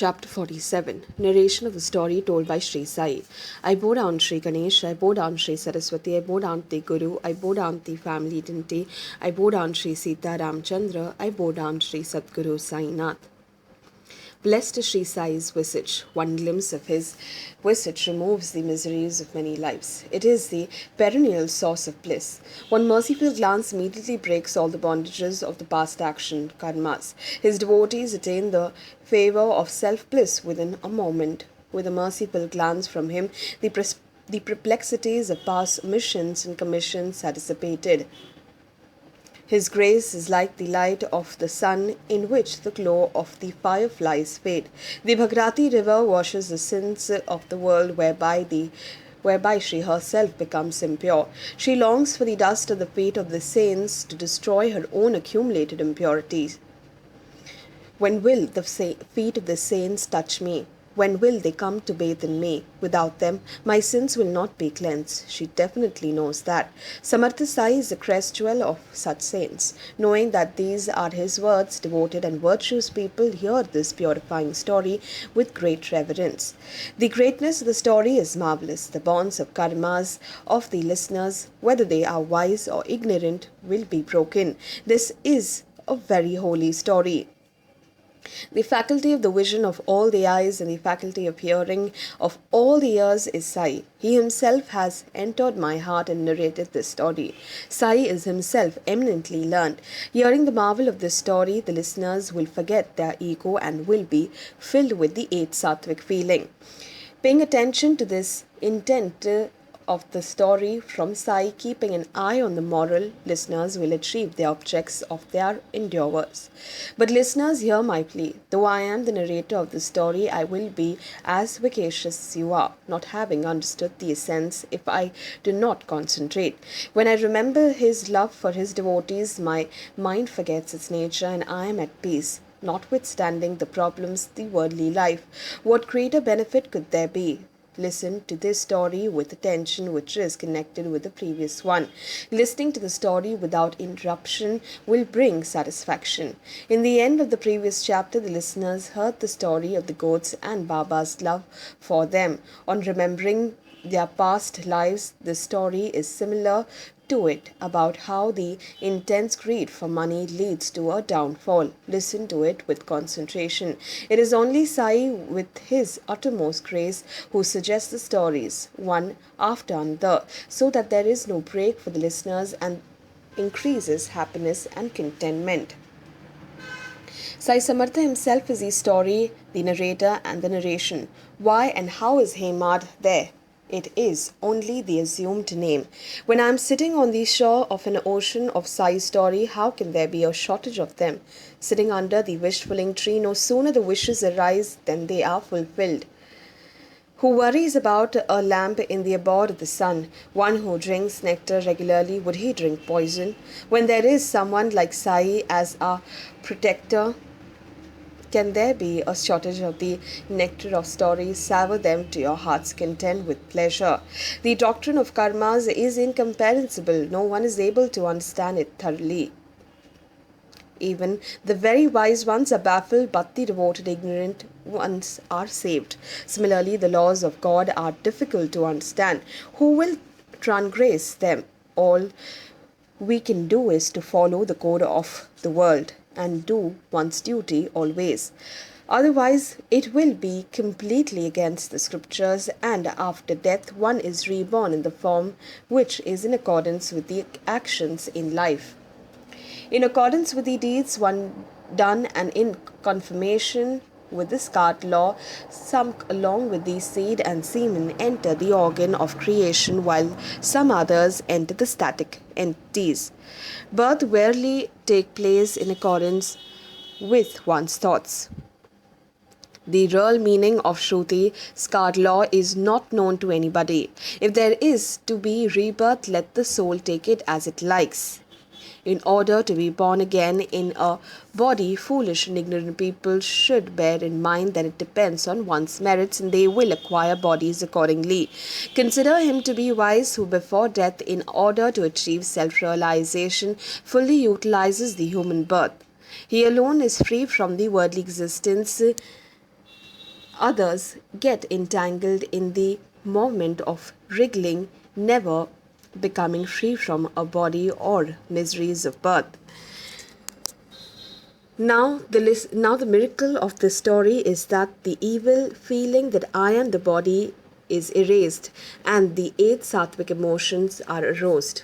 Chapter 47. Narration of the story told by Shri Sai. I bow down Shri Ganesh, I bow down Shri Saraswati, I bow down the Guru, I bow down the family dignity, I bow down Shri Sita Ramchandra, I bow down Shri Sadguru Sai Nath. Blessed is Shri Sai's visage. One glimpse of his visage removes the miseries of many lives. It is the perennial source of bliss. One merciful glance immediately breaks all the bondages of the past action, karmas. His devotees attain the favor of self-bliss within a moment. With a merciful glance from him, the perplexities of past missions and commissions are dissipated. His grace is like the light of the sun in which the glow of the fireflies fade. The Bhagirati river washes the sins of the world whereby she herself becomes impure. She longs for the dust of the feet of the saints to destroy her own accumulated impurities. When will the feet of the saints touch me? When will they come to bathe in me? Without them, my sins will not be cleansed. She definitely knows that. Samartha Sai is the crest jewel of such saints. Knowing that these are his words, devoted and virtuous people hear this purifying story with great reverence. The greatness of the story is marvelous. The bonds of karmas of the listeners, whether they are wise or ignorant, will be broken. This is a very holy story. The faculty of the vision of all the eyes and the faculty of hearing of all the ears is Sai. He himself has entered my heart and narrated this story. Sai is himself eminently learned. Hearing the marvel of this story, the listeners will forget their ego and will be filled with the eight sattvic feeling. Paying attention to this intent of the story from Sai, keeping an eye on the moral, listeners will achieve the objects of their endeavors. But listeners, hear my plea. Though I am the narrator of the story, I will be as vexatious as you are, not having understood the essence if I do not concentrate. When I remember his love for his devotees, my mind forgets its nature and I am at peace. Notwithstanding the problems of the worldly life, what greater benefit could there be? Listen to this story with attention which is connected with the previous one. Listening to the story without interruption will bring satisfaction. In the end of the previous chapter, the listeners heard the story of the goats and Baba's love for them. On remembering their past lives, the story is similar to it about how the intense greed for money leads to a downfall. Listen to it with concentration. It is only Sai with his uttermost grace who suggests the stories one after another so that there is no break for the listeners and increases happiness and contentment. Sai Samartha himself is the story, the narrator and the narration. Why and how is Hemad there? It is only the assumed name. When I am sitting on the shore of an ocean of Sai's story, how can there be a shortage of them? Sitting under the wish-fulfilling tree, no sooner the wishes arise than they are fulfilled. Who worries about a lamp in the abode of the sun? One who drinks nectar regularly, would he drink poison? When there is someone like Sai as our protector, can there be a shortage of the nectar of stories? Savor them to your heart's content with pleasure. The doctrine of karmas is incomprehensible. No one is able to understand it thoroughly. Even the very wise ones are baffled, but the devoted ignorant ones are saved. Similarly, the laws of God are difficult to understand. Who will transgress them? All we can do is to follow the code of the world and do one's duty always. Otherwise, it will be completely against the scriptures, and after death, one is reborn in the form which is in accordance with the actions in life. In accordance with the deeds one done and in confirmation with the scarlet law, some along with the seed and semen enter the organ of creation, while some others enter the static entities. Birth rarely take place in accordance with one's thoughts. The real meaning of Shruti, scarlet law, is not known to anybody. If there is to be rebirth, let the soul take it as it likes. In order to be born again in a body, foolish and ignorant people should bear in mind that it depends on one's merits and they will acquire bodies accordingly. Consider him to be wise who before death, in order to achieve self-realization, fully utilizes the human birth. He alone is free from the worldly existence Others get entangled in the moment of wriggling, never becoming free from a body or miseries of birth. Now the miracle of this story is that the evil feeling that I am the body is erased and the eight sattvic emotions are aroused.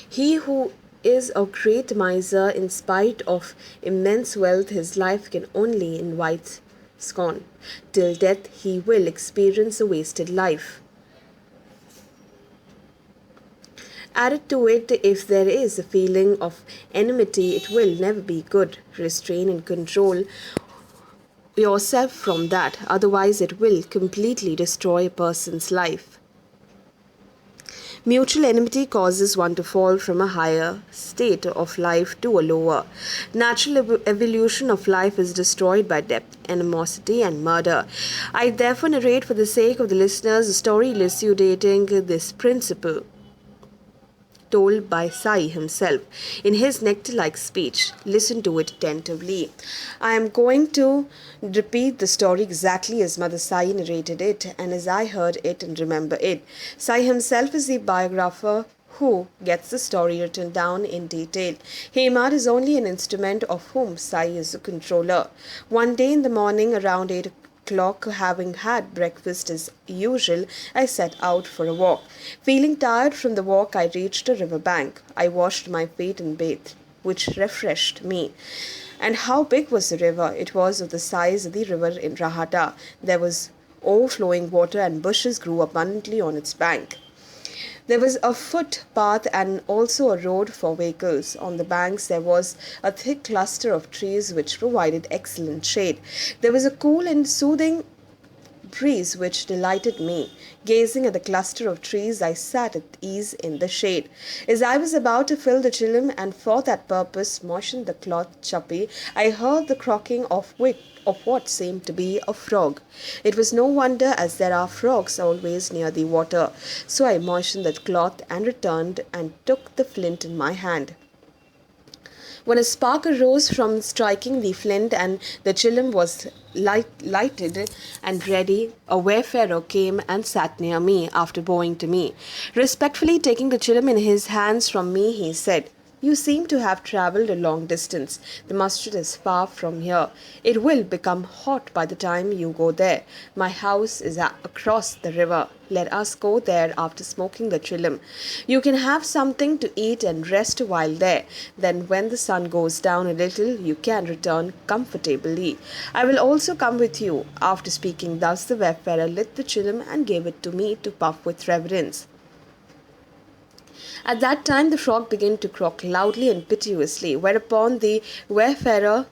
He who is a great miser in spite of immense wealth, his life can only invite scorn. Till death he will experience a wasted life. Added to it, if there is a feeling of enmity, it will never be good. Restrain and control yourself from that, otherwise, it will completely destroy a person's life. Mutual enmity causes one to fall from a higher state of life to a lower. Natural evolution of life is destroyed by death, animosity, and murder. I therefore narrate for the sake of the listeners a story elucidating this principle, told by Sai himself in his nectar-like speech. Listen to it attentively. I am going to repeat the story exactly as Mother Sai narrated it and as I heard it and remember it. Sai himself is the biographer who gets the story written down in detail. Hemad is only an instrument of whom Sai is the controller. One day in the morning around 8 o'clock, having had breakfast as usual, I set out for a walk. Feeling tired from the walk, I reached a river bank. I washed my feet and bathed, which refreshed me. And how big was the river? It was of the size of the river in Rahata. There was overflowing water and bushes grew abundantly on its bank. There was a footpath and also a road for vehicles. On the banks there was a thick cluster of trees which provided excellent shade. There was a cool and soothing breeze which delighted me. Gazing at the cluster of trees, I sat at ease in the shade. As I was about to fill the chillum and for that purpose moistened the cloth chappi, I heard the croaking of what seemed to be a frog. It was no wonder, as there are frogs always near the water. So I moistened that cloth and returned and took the flint in my hand. When a spark arose from striking the flint and the chillum was lighted and ready, a wayfarer came and sat near me after bowing to me. Respectfully taking the chillum in his hands from me, he said, "You seem to have travelled a long distance. The masjid is far from here. It will become hot by the time you go there. My house is across the river. Let us go there after smoking the chillum. You can have something to eat and rest while there. Then when the sun goes down a little, you can return comfortably. I will also come with you." After speaking thus, the wayfarer lit the chillum and gave it to me to puff with reverence. At that time the frog began to croak loudly and piteously, whereupon the wayfarer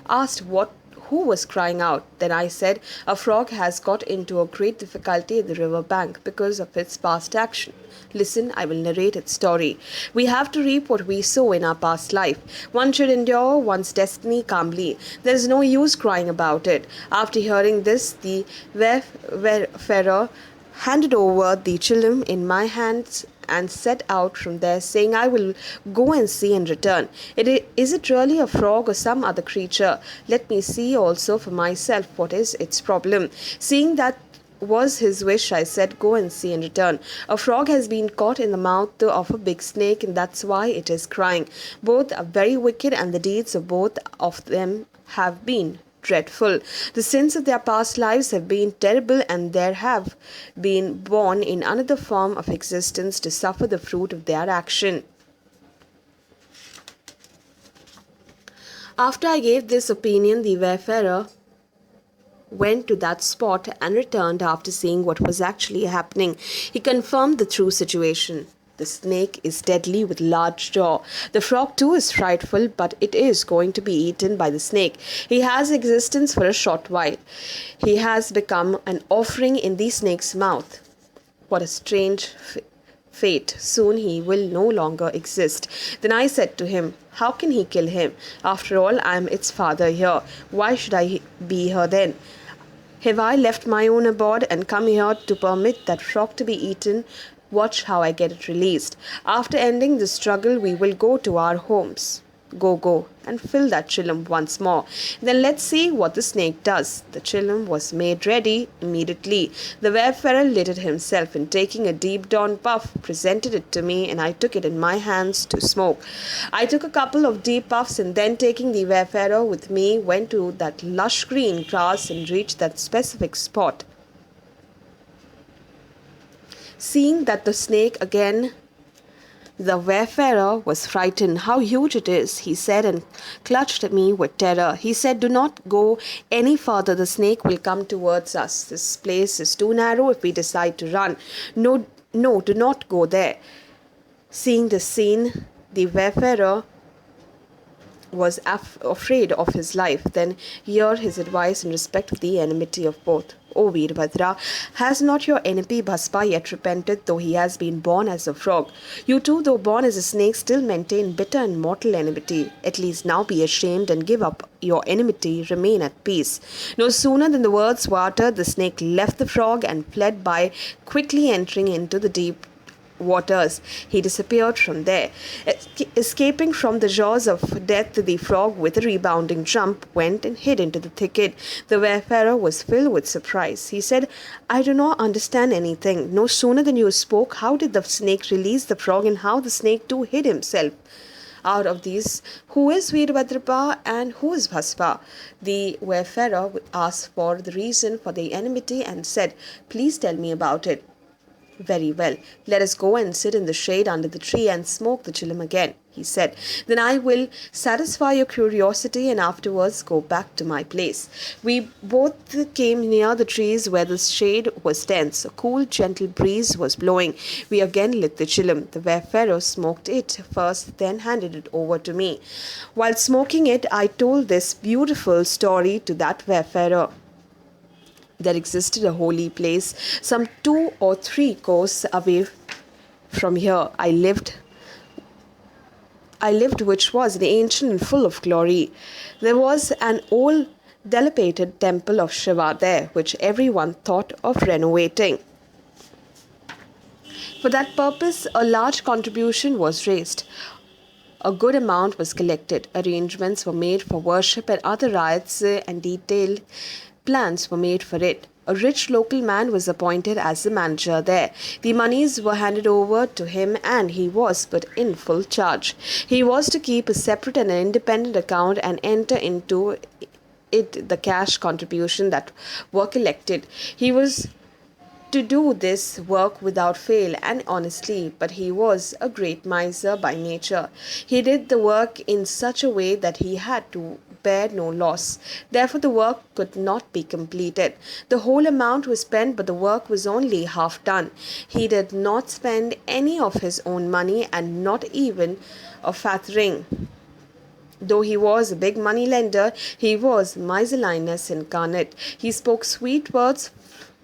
asked who was crying out. Then I said, "A frog has got into a great difficulty at the river bank because of its past action." Listen, I will narrate its story. We have to reap what we sow in our past life. One should endure one's destiny calmly. There is no use crying about it. After hearing this, the wayfarer handed over the chillum in my hands and set out from there, saying, "I will go and see and return. Is it really a frog or some other creature? Let me see also for myself what is its problem." Seeing that was his wish, I said, "Go and see and return. A frog has been caught in the mouth of a big snake, and that's why it is crying. Both are very wicked, and the deeds of both of them have been dreadful. The sins of their past lives have been terrible, and they have been born in another form of existence to suffer the fruit of their action." After I gave this opinion, the wayfarer went to that spot and returned after seeing what was actually happening. He confirmed the true situation. The snake is deadly with large jaw. The frog too is frightful, but it is going to be eaten by the snake. He has existence for a short while. He has become an offering in the snake's mouth. What a strange fate. Soon he will no longer exist. Then I said to him, "How can he kill him? After all, I am its father here. Why should I be here then? Have I left my own abode and come here to permit that frog to be eaten? Watch how I get it released. After ending the struggle, we will go to our homes." Go, and fill that chillum once more. Then let's see what the snake does. The chillum was made ready immediately. The wayfarer lit it himself, and taking a deep drawn puff, presented it to me, and I took it in my hands to smoke. I took a couple of deep puffs, and then taking the wayfarer with me, went to that lush green grass and reached that specific spot. Seeing that the snake again, the wayfarer was frightened. "How huge it is," he said, and clutched at me with terror. He said, "Do not go any further. The snake will come towards us. This place is too narrow if we decide to run. No, do not go there." Seeing the scene, the wayfarer was afraid of his life. Then hear his advice in respect of the enmity of both. "O Veerbhadra, has not your enemy Bhaspa yet repented, though he has been born as a frog? You too, though born as a snake, still maintain bitter and mortal enmity. At least now be ashamed and give up your enmity, remain at peace." No sooner than the words were uttered, the snake left the frog and fled by, quickly entering into the deep waters. He disappeared from there. Escaping from the jaws of death, the frog, with a rebounding jump, went and hid into the thicket. The wayfarer was filled with surprise. He said, "I do not understand anything. No sooner than you spoke, how did the snake release the frog, and how the snake too hid himself? Out of these, who is Veerbhadrappa and who is Bhaspa?" The wayfarer asked for the reason for the enmity and said, "Please tell me about it." "Very well. Let us go and sit in the shade under the tree and smoke the chillum again," he said. "Then I will satisfy your curiosity and afterwards go back to my place." We both came near the trees where the shade was dense. A cool, gentle breeze was blowing. We again lit the chillum. The wayfarer smoked it first, then handed it over to me. While smoking it, I told this beautiful story to that wayfarer. There existed a holy place some 2 or 3 coasts away from here. I lived, which was ancient and full of glory. There was an old dilapidated temple of Shiva there, which everyone thought of renovating. For that purpose, a large contribution was raised. A good amount was collected. Arrangements were made for worship and other rites, and detailed plans were made for it. A rich local man was appointed as the manager there. The monies were handed over to him, and he was put in full charge. He was to keep a separate and independent account and enter into it the cash contribution that were collected. He was to do this work without fail and honestly, but he was a great miser by nature. He did the work in such a way that he had to bear no loss. Therefore, the work could not be completed. The whole amount was spent, but the work was only half done. He did not spend any of his own money, and not even a fat ring. Though he was a big money lender, he was miserliness incarnate. He spoke sweet words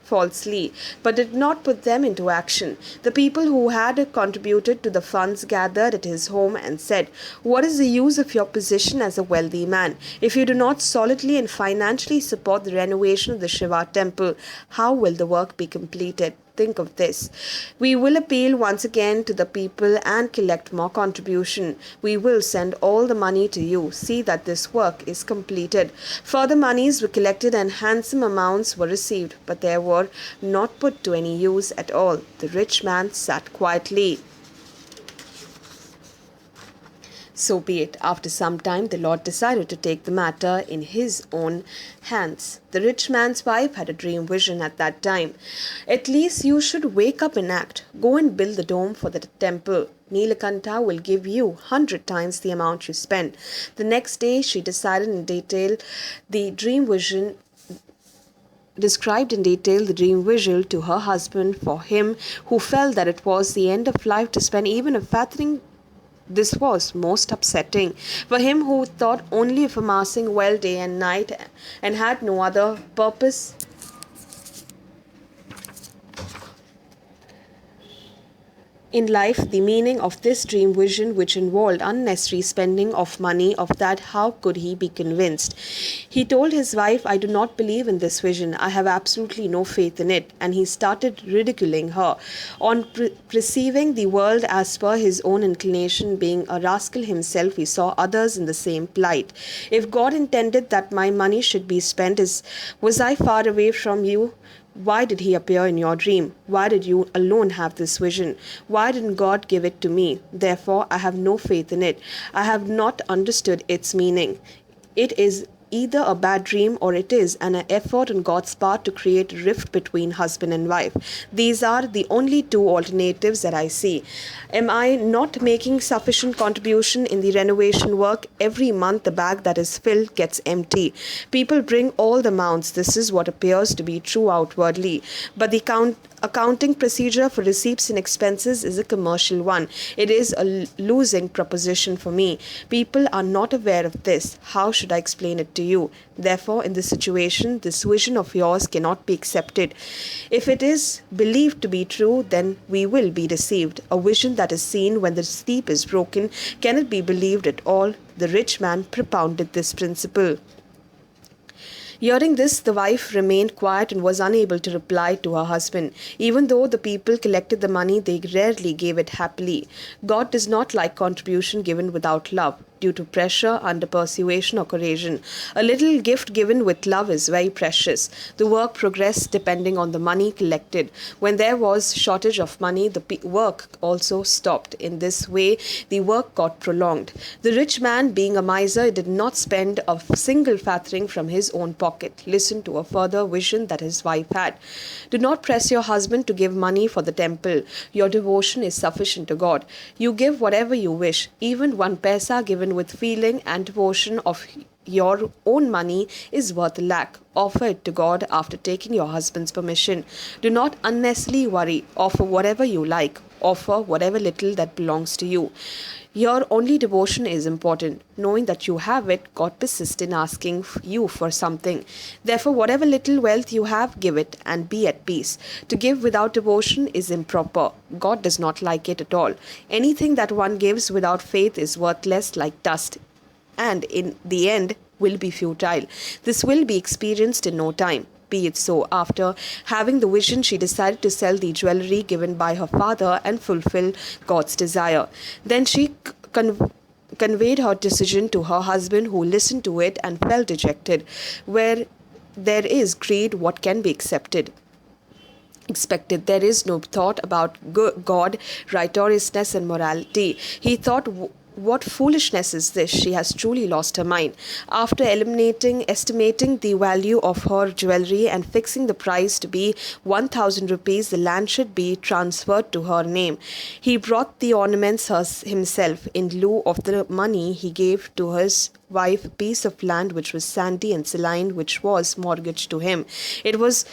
falsely, but did not put them into action. The people who had contributed to the funds gathered at his home and said, "What is the use of your position as a wealthy man? If you do not solidly and financially support the renovation of the Shiva temple, how will the work be completed? Think of this. We will appeal once again to the people and collect more contribution. We will send all the money to you. See that this work is completed." Further monies were collected and handsome amounts were received, but they were not put to any use at all. The rich man sat quietly. So be it. After some time, the Lord decided to take the matter in his own hands. The rich man's wife had a dream vision at that time. "At least you should wake up and act. Go and build the dome for the temple. Nilakanta will give you 100 times the amount you spend." The next day, she decided in detail the dream vision described in detail the dream visual to her husband. For him, who felt that it was the end of life to spend even a fattening, this was most upsetting. For him, who thought only of amassing wealth day and night and had no other purpose in life the meaning of this dream vision, which involved unnecessary spending of money, of that how could he be convinced. He told his wife, I do not believe in this vision, I have absolutely no faith in it, and he started ridiculing her. On perceiving the world as per his own inclination, being a rascal himself, he saw others in the same plight. If God intended that my money should be spent, was I far away from you? Why did he appear in your dream? Why did you alone have this vision? Why didn't God give it to me? Therefore, I have no faith in it. I have not understood its meaning. It is either a bad dream or it is an effort on God's part to create a rift between husband and wife. These are the only two alternatives that I see. Am I not making sufficient contribution in the renovation work? Every month the bag that is filled gets empty. People bring all the amounts. This is what appears to be true outwardly. But the accounting procedure for receipts and expenses is a commercial one. It is a losing proposition for me. People are not aware of this. How should I explain it to you? Therefore, in this situation, this vision of yours cannot be accepted. If it is believed to be true, then we will be deceived. A vision that is seen when the sleep is broken cannot be believed at all. The rich man propounded this principle. Hearing this, the wife remained quiet and was unable to reply to her husband. Even though the people collected the money, they rarely gave it happily. God does not like contribution given without love, due to pressure, under persuasion or coercion. A little gift given with love is very precious. The work progressed depending on the money collected. When there was shortage of money, the work also stopped. In this way, the work got prolonged. The rich man, being a miser, did not spend a single farthing from his own pocket. Listen to a further vision that his wife had. Do not press your husband to give money for the temple. Your devotion is sufficient to God. You give whatever you wish. Even 1 paisa given with feeling and devotion of your own money is worth a lakh. Offer it to God after taking your husband's permission. Do not unnecessarily worry. Offer whatever you like. Offer whatever little that belongs to you. Your only devotion is important. Knowing that you have it, God persists in asking you for something. Therefore, whatever little wealth you have, give it and be at peace. To give without devotion is improper. God does not like it at all. Anything that one gives without faith is worthless like dust, and in the end will be futile. This will be experienced in no time. Be it so. After having the vision, she decided to sell the jewelry given by her father and fulfill God's desire. Then she conveyed her decision to her husband, who listened to it and felt dejected. Where there is greed, what can be expected? There is no thought about God, righteousness, and morality. He thought, what foolishness is this? She has truly lost her mind. After estimating the value of her jewelry and fixing the price to be 1,000 rupees, the land should be transferred to her name. He brought the ornaments himself. In lieu of the money, he gave to his wife a piece of land which was sandy and saline, which was mortgaged to him. It was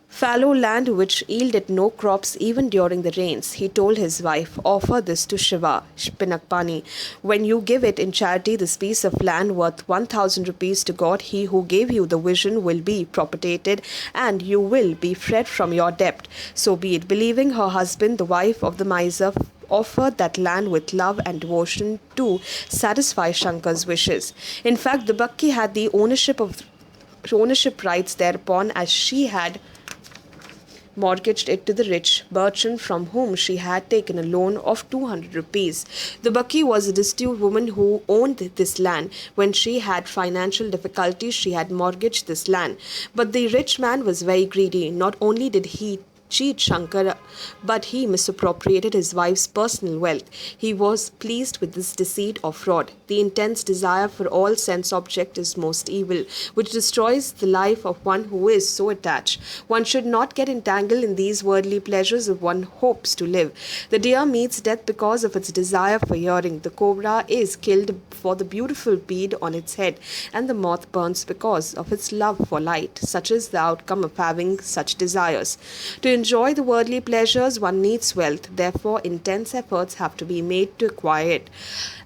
fallow land which yielded no crops even during the rains. He told his wife, offer this to Shiva, Pinakpani. When you give it in charity, this piece of land worth 1,000 rupees to God, he who gave you the vision will be propitiated and you will be freed from your debt. So be it. Believing her husband, the wife of the miser offered that land with love and devotion to satisfy Shankar's wishes. In fact, the Bakki had the ownership rights thereupon, as she had mortgaged it to the rich merchant from whom she had taken a loan of 200 rupees. The Bakki was a destitute woman who owned this land. When she had financial difficulties, she had mortgaged this land. But the rich man was very greedy. Not only did he cheat Shankar, but he misappropriated his wife's personal wealth. He was pleased with this deceit or fraud. The intense desire for all sense object is most evil, which destroys the life of one who is so attached. One should not get entangled in these worldly pleasures if one hopes to live. The deer meets death because of its desire for hearing. The cobra is killed for the beautiful bead on its head, and the moth burns because of its love for light. Such is the outcome of having such desires. To enjoy the worldly pleasures, one needs wealth. Therefore, intense efforts have to be made to acquire it.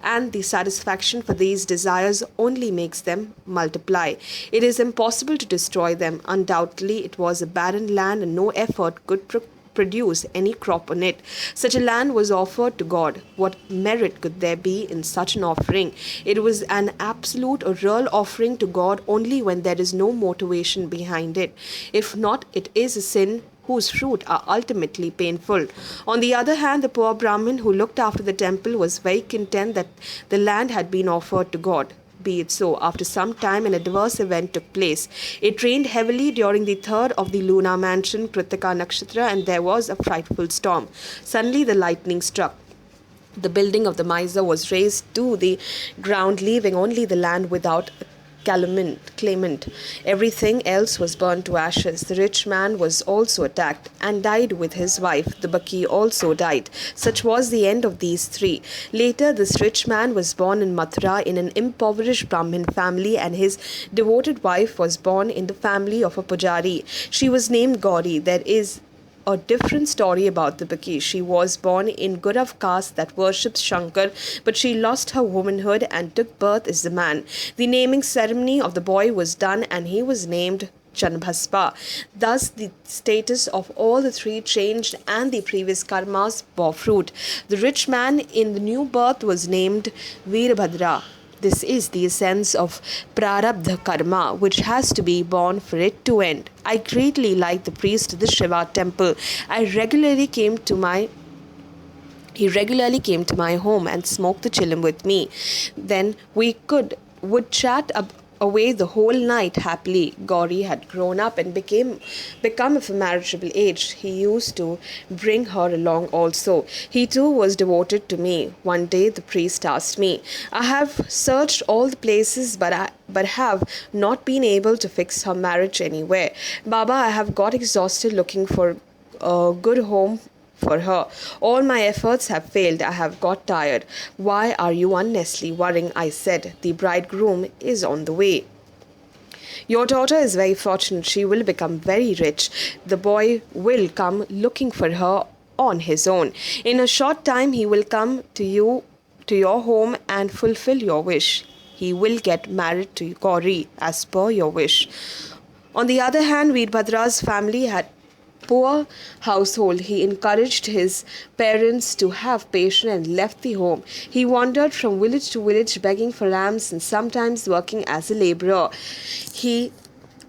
And the satisfaction for these desires only makes them multiply. It is impossible to destroy them. Undoubtedly, it was a barren land and no effort could produce any crop on it. Such a land was offered to God. What merit could there be in such an offering? It was an absolute or real offering to God only when there is no motivation behind it. If not, it is a sin whose fruit are ultimately painful. On the other hand, the poor Brahmin who looked after the temple was very content that the land had been offered to God. Be it so. After some time, an adverse event took place. It rained heavily during the third of the lunar mansion, Kritika Nakshatra, and there was a frightful storm. Suddenly, the lightning struck. The building of the miser was razed to the ground, leaving only the land without a claimant. Everything else was burned to ashes. The rich man was also attacked and died with his wife. The Baki also died. Such was the end of these three. Later, this rich man was born in Mathura in an impoverished Brahmin family, and his devoted wife was born in the family of a pujari. She was named Gauri. There is a different story about the Baki. She was born in Gurav caste that worships Shankar, but she lost her womanhood and took birth as a man. The naming ceremony of the boy was done and he was named Chenbassappa. Thus, the status of all the three changed and the previous karmas bore fruit. The rich man in the new birth was named Veerbhadra. This is the essence of prarabdha karma, which has to be born for it to end. I greatly liked the priest of the Shiva temple. He regularly came to my home and smoked the chillum with me. Then we would chat away the whole night happily. Gauri had grown up and become of a marriageable age. He used to bring her along also. He too was devoted to me. One day the priest asked me, I have searched all the places but have not been able to fix her marriage anywhere. Baba, I have got exhausted looking for a good home for her. All my efforts have failed. I have got tired. Why are you unnecessarily worrying? I said. The bridegroom is on the way. Your daughter is very fortunate. She will become very rich. The boy will come looking for her on his own. In a short time, he will come to your home and fulfill your wish. He will get married to Gauri as per your wish. On the other hand, Veerbhadra's family had poor household. He encouraged his parents to have patience and left the home. He wandered from village to village begging for alms and sometimes working as a laborer. He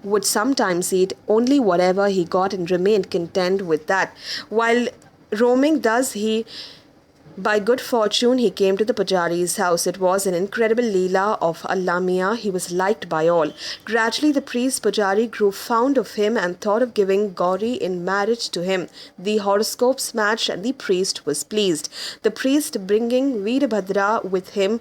would sometimes eat only whatever he got and remained content with that. While roaming thus, by good fortune, he came to the Pujari's house. It was an incredible leela of Allah Miah. He was liked by all. Gradually, the priest Pujari grew fond of him and thought of giving Gauri in marriage to him. The horoscopes matched and the priest was pleased. The priest, bringing Veerbhadra with him,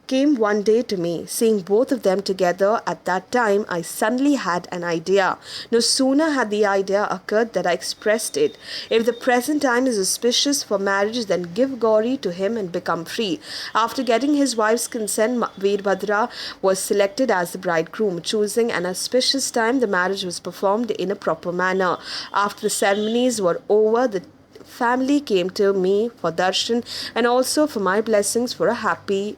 came one day to me. Seeing both of them together at that time, I suddenly had an idea. No sooner had the idea occurred than I expressed it. If the present time is auspicious for marriage, then give Gauri to him and become free. After getting his wife's consent, Veerbhadra was selected as the bridegroom. Choosing an auspicious time, the marriage was performed in a proper manner. After the ceremonies were over, the family came to me for darshan and also for my blessings for a happy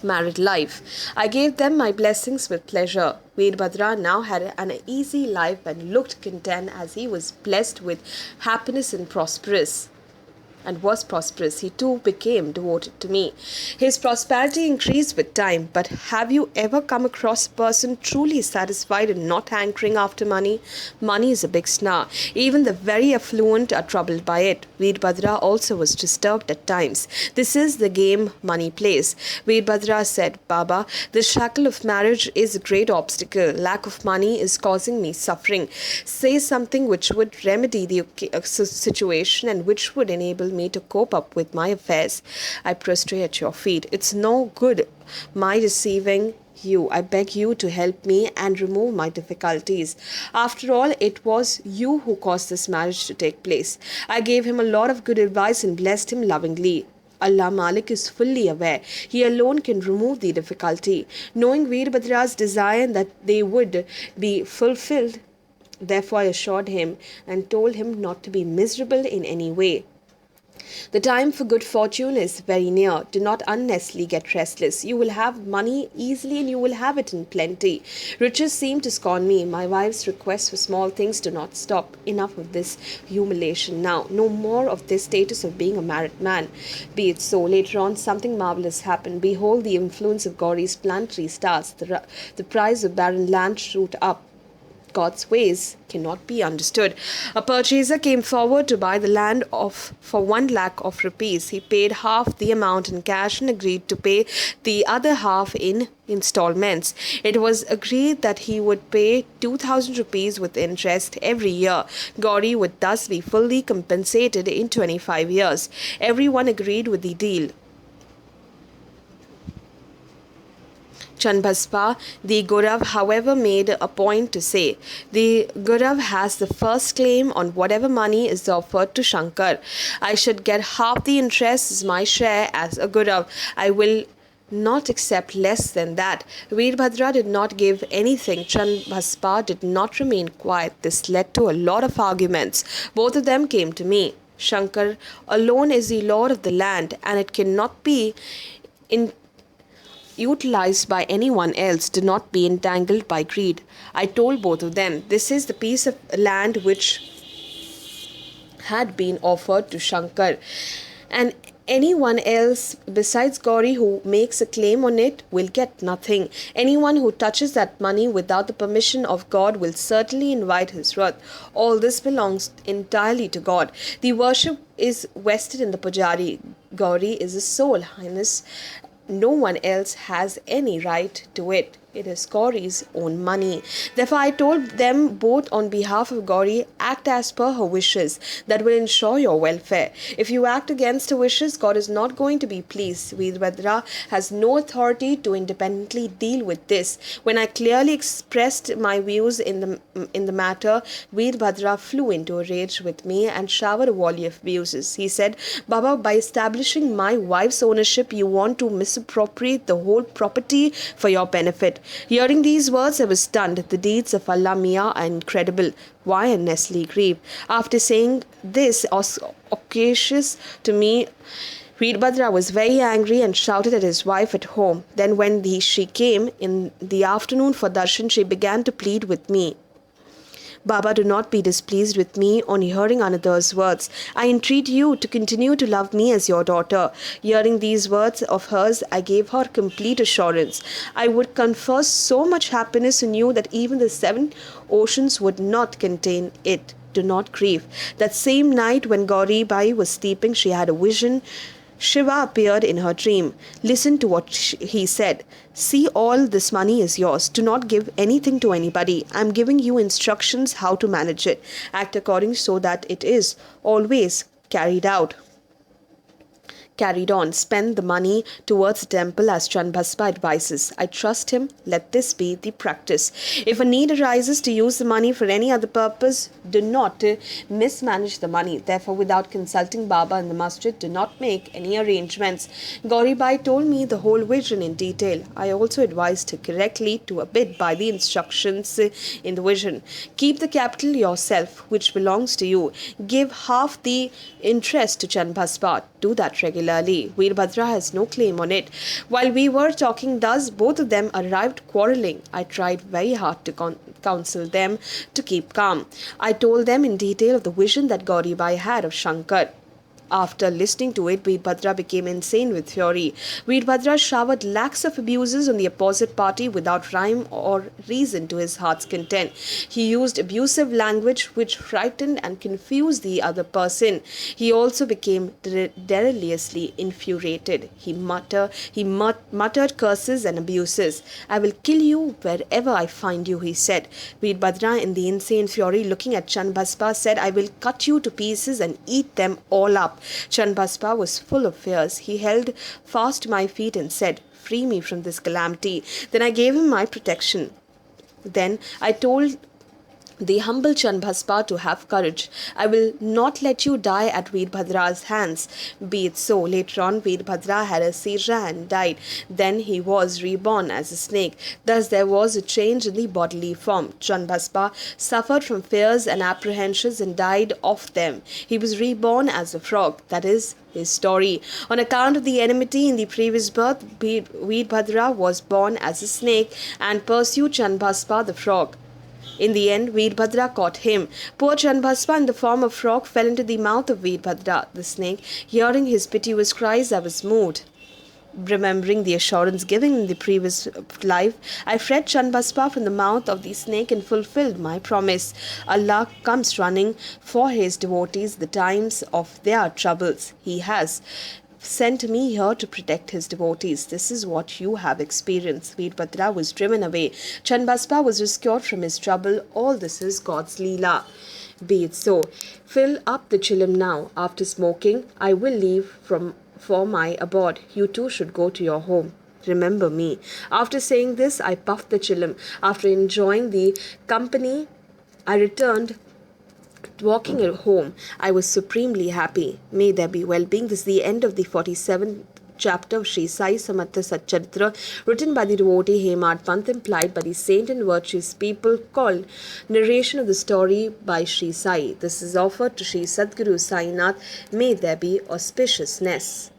married life. I gave them my blessings with pleasure. Veerbhadra now had an easy life and looked content as he was blessed with happiness and was prosperous. He too became devoted to me. His prosperity increased with time. But have you ever come across a person truly satisfied and not hankering after money? Money is a big snare. Even the very affluent are troubled by it. Veerbhadra also was disturbed at times. This is the game money plays. Veerbhadra said, Baba, the shackle of marriage is a great obstacle. Lack of money is causing me suffering. Say something which would remedy the situation and which would enable me to cope up with my affairs. I prostrate at your feet. It's no good my deceiving you. I beg you to help me and remove my difficulties. After all, it was you who caused this marriage to take place. I gave him a lot of good advice and blessed him lovingly. Allah Malik is fully aware. He alone can remove the difficulty. Knowing Veerbhadra's desire that they would be fulfilled, therefore I assured him and told him not to be miserable in any way. The time for good fortune is very near. Do not unnecessarily get restless. You will have money easily and you will have it in plenty. Riches seem to scorn me. My wife's requests for small things do not stop. Enough of this humiliation now. No more of this status of being a married man. Be it so. Later on, something marvelous happened. Behold, the influence of Gauri's planetary stars. The price of barren land shoot up. God's ways cannot be understood. A purchaser came forward to buy the land for 1 lakh of rupees. He paid half the amount in cash and agreed to pay the other half in installments. It was agreed that he would pay 2,000 rupees with interest every year. Gauri would thus be fully compensated in 25 years. Everyone agreed with the deal. Chenbassappa, the Gaurav, however, made a point to say, the Gaurav has the first claim on whatever money is offered to Shankar. I should get half the interest as my share as a Gaurav. I will not accept less than that. Veerbhadra did not give anything. Chenbassappa did not remain quiet. This led to a lot of arguments. Both of them came to me. Shankar alone is the lord of the land, and it cannot be utilized by anyone else. Do not be entangled by greed. I told both of them, this is the piece of land which had been offered to Shankar, and anyone else besides Gauri who makes a claim on it will get nothing. Anyone who touches that money without the permission of God will certainly invite his wrath. All this belongs entirely to God. The worship is vested in the pujari. Gauri is a soul, Highness. No one else has any right to it. It is Gauri's own money. Therefore, I told them both on behalf of Gauri, act as per her wishes. That will ensure your welfare. If you act against her wishes, God is not going to be pleased. Veerbhadra has no authority to independently deal with this. When I clearly expressed my views in the matter, Veerbhadra flew into a rage with me and showered a volley of abuses. He said, Baba, by establishing my wife's ownership, you want to misappropriate the whole property for your benefit. Hearing these words, I was stunned. The deeds of Allah Mia are incredible. Why unnecessarily grieve? After saying this audacious to me, Veerbhadra was very angry and shouted at his wife at home. Then when she came in the afternoon for darshan, she began to plead with me. Baba, do not be displeased with me on hearing another's words. I entreat you to continue to love me as your daughter. Hearing these words of hers, I gave her complete assurance. I would confer so much happiness in you that even the 7 oceans would not contain it. Do not grieve. That same night when Gauri Bai was sleeping, she had a vision. Shiva appeared in her dream. Listen to what he said. See, all this money is yours. Do not give anything to anybody. I am giving you instructions how to manage it. Act according so that it is always carried on. Spend the money towards the temple as Chenbassappa advises. I trust him. Let this be the practice. If a need arises to use the money for any other purpose, do not mismanage the money. Therefore, without consulting Baba in the masjid, do not make any arrangements. Gauri Bai told me the whole vision in detail. I also advised her correctly to abide by the instructions in the vision. Keep the capital yourself, which belongs to you. Give half the interest to Chenbassappa. Do that regularly. Veerbhadra has no claim on it. While we were talking thus, both of them arrived quarrelling. I tried very hard to counsel them to keep calm. I told them in detail of the vision that Gauri Bai had of Shankar. After listening to it, Veerbhadra became insane with fury. Veerbhadra showered lakhs of abuses on the opposite party without rhyme or reason to his heart's content. He used abusive language which frightened and confused the other person. He also became deliriously infuriated. He muttered curses and abuses. I will kill you wherever I find you, he said. Veerbhadra, in the insane fury, looking at Chenbassappa, said, I will cut you to pieces and eat them all up. Chenbassappa was full of fears. He held fast to my feet and said, free me from this calamity. Then I gave him my protection. Then I told the humble Chenbassappa to have courage. I will not let you die at Veerbhadra's hands. Be it so. Later on, Veerbhadra had a seizure and died. Then he was reborn as a snake. Thus there was a change in the bodily form. Chenbassappa suffered from fears and apprehensions and died of them. He was reborn as a frog. That is his story. On account of the enmity in the previous birth, Veerbhadra was born as a snake and pursued Chenbassappa the frog. In the end, Veerbhadra caught him. Poor Chenbassappa, in the form of frog, fell into the mouth of Veerbhadra, the snake. Hearing his piteous cries, I was moved. Remembering the assurance given in the previous life, I freed Chenbassappa from the mouth of the snake and fulfilled my promise. Allah comes running for his devotees the times of their troubles. He has sent me here to protect his devotees. This is what you have experienced. Veerbhadra was driven away. Chenbassappa was rescued from his trouble. All this is God's Leela. Be it so. Fill up the chillum now. After smoking, I will leave for my abode. You too should go to your home. Remember me. After saying this, I puffed the chillum. After enjoying the company, I returned. Walking at home, I was supremely happy. May there be well-being. This is the end of the 47th chapter of Shri Sai Satcharitra, written by the devotee Hemad Pant, implied by the saint and virtuous people, called Narration of the Story by Shri Sai. This is offered to Shri Sadguru Sainath. May there be auspiciousness.